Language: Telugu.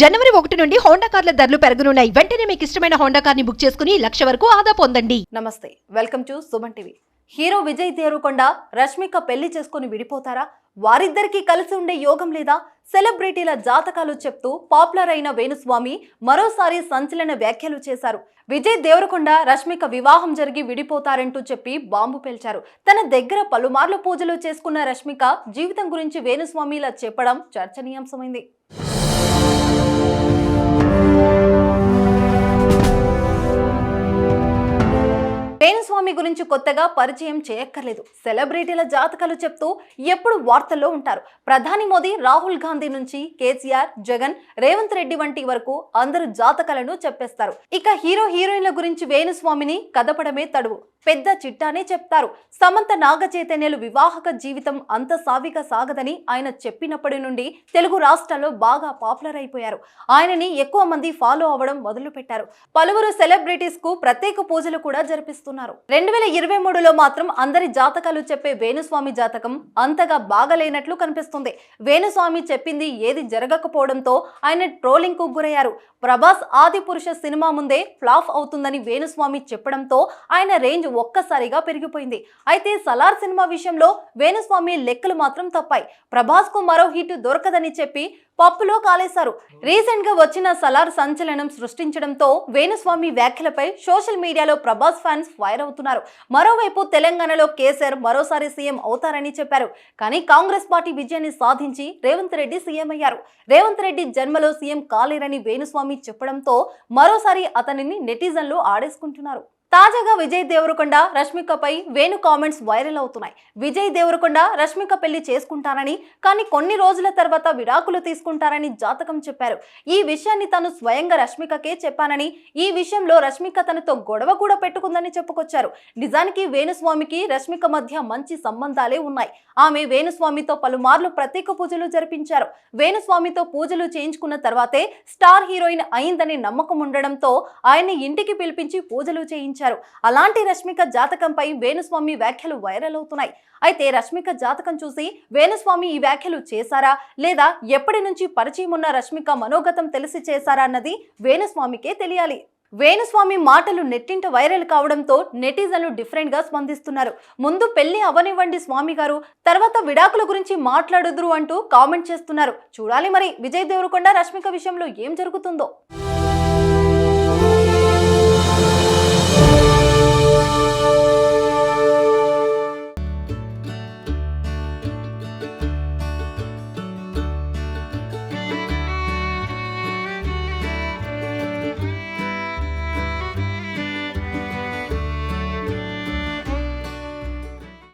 జనవరి 1 నుండి హోండా కార్ల ధరలు పెరగనున్నాయి. వెంటనే మీకు ఇష్టమైన హోండా కార్ని బుక్ చేసుకుని 1,00,000 వరకు ఆదా పొందండి. నమస్తే, welcome to Suman TV. Hero Vijay Devarakonda Rashmika పెళ్లి చేసుకుని విడిపోతారా? వారిద్దరికీ కలిసి ఉండే యోగం లేదా? సెలబ్రిటీల జాతకాలు చెప్తూ పాపులర్ అయిన వేణుస్వామి మరోసారి సంచలన వ్యాఖ్యలు చేశారు. విజయ్ దేవరకొండ రష్మిక వివాహం జరిగి విడిపోతారంటూ చెప్పి బాంబు పేల్చారు. తన దగ్గర పలుమార్లు పూజలు చేసుకున్న రష్మిక జీవితం గురించి వేణుస్వామి ఇలా చెప్పడం చర్చనీయాంశమైంది. వేణుస్వామి గురించి కొత్తగా పరిచయం చేయక్కర్లేదు. సెలబ్రిటీల జాతకాలు చెప్తూ ఎప్పుడు వార్తల్లో ఉంటారు. ప్రధాని మోదీ, రాహుల్ గాంధీ నుంచి కేసీఆర్, జగన్, రేవంత్ రెడ్డి వంటి వరకు అందరూ జాతకాలను చెప్పేస్తారు. ఇక హీరో హీరోయిన్ల గురించి వేణుస్వామిని కదపడమే తడువు. పెద్ద చిట్టానే చెప్తారు. సమంత, నాగ చైతన్యలు వివాహక జీవితం అంత సావిగా సాగదని ఆయన చెప్పినప్పటి నుండి తెలుగు రాష్ట్రాల్లో బాగా పాపులర్ అయిపోయారు. ఆయనని ఎక్కువ మంది ఫాలో అవ్వడం మొదలు పెట్టారు. పలువురు సెలబ్రిటీస్ కు ప్రత్యేక పూజలు కూడా జరిపిస్తున్నారు. 2023లో మాత్రం అందరి జాతకాలు చెప్పే వేణుస్వామి జాతకం అంతగా బాగలేనట్లు కనిపిస్తుంది. వేణుస్వామి చెప్పింది ఏది జరగకపోవడంతో ఆయన ట్రోలింగ్ కు గురయ్యారు. ప్రభాస్ ఆదిపురుష సినిమా ముందే ఫ్లాప్ అవుతుందని వేణుస్వామి చెప్పడంతో ఆయన రేంజ్ ఒక్కసారిగా పెరిగిపోయింది. అయితే సలార్ సినిమా విషయంలో వేణుస్వామి లెక్కలు మాత్రం తప్పాయి. ప్రభాస్ కు మరో హిట్ దొరకదని చెప్పి పప్పులో కాలేశారు. రీసెంట్ గా వచ్చిన సలార్ సంచలనం సృష్టించడంతో వేణుస్వామి వ్యాఖ్యలపై సోషల్ మీడియాలో ప్రభాస్ ఫ్యాన్స్ ఫైర్ అవుతున్నారు. మరోవైపు తెలంగాణలో కేసీఆర్ మరోసారి సీఎం అవుతారని చెప్పారు. కానీ కాంగ్రెస్ పార్టీ విజయాన్ని సాధించి రేవంత్ రెడ్డి సీఎం అయ్యారు. రేవంత్ రెడ్డి జన్మలో సీఎం కాలేరని వేణుస్వామి చెప్పడంతో మరోసారి అతనిని నెటిజన్లు ఆడేసుకుంటున్నారు. తాజాగా విజయ్ దేవరకొండ రష్మికపై వేణు కామెంట్స్ వైరల్ అవుతున్నాయి. విజయ్ దేవరకొండ రష్మిక పెళ్లి చేసుకుంటారని, కానీ కొన్ని రోజుల తర్వాత విడాకులు తీసుకుంటారని జాతకం చెప్పారు. ఈ విషయాన్ని తాను స్వయంగా రష్మికకే చెప్పానని, ఈ విషయంలో రష్మిక తనతో గొడవ కూడా పెట్టుకుందని చెప్పుకొచ్చారు. నిజానికి వేణుస్వామికి రష్మిక మధ్య మంచి సంబంధాలే ఉన్నాయి. ఆమె వేణుస్వామితో పలుమార్లు ప్రత్యేక పూజలు జరిపించారు. వేణుస్వామితో పూజలు చేయించుకున్న తర్వాతే స్టార్ హీరోయిన్ అయిందని నమ్మకం ఉండడంతో ఆయన్ని ఇంటికి పిలిపించి పూజలు చేయించారు. అలాంటి రష్మిక జాతకంపై వేణుస్వామి వ్యాఖ్యలు వైరల్ అవుతున్నాయి. అయితే రష్మిక జాతకం చూసి వేణుస్వామి ఈ వ్యాఖ్యలు చేశారా లేదా ఎప్పటి నుంచి పరిచయం ఉన్న రష్మిక మనోగతం తెలిసి చేశారా అన్నది వేణుస్వామికే తెలియాలి. వేణుస్వామి మాటలు నెట్టింట వైరల్ కావడంతో నెటిజన్లు డిఫరెంట్ గా స్పందిస్తున్నారు. ముందు పెళ్లి అవనివ్వండి స్వామి గారు, తర్వాత విడాకుల గురించి మాట్లాడుదురు అంటూ కామెంట్ చేస్తున్నారు. చూడాలి మరి విజయ్ దేవరకొండ రష్మిక విషయంలో ఏం జరుగుతుందో.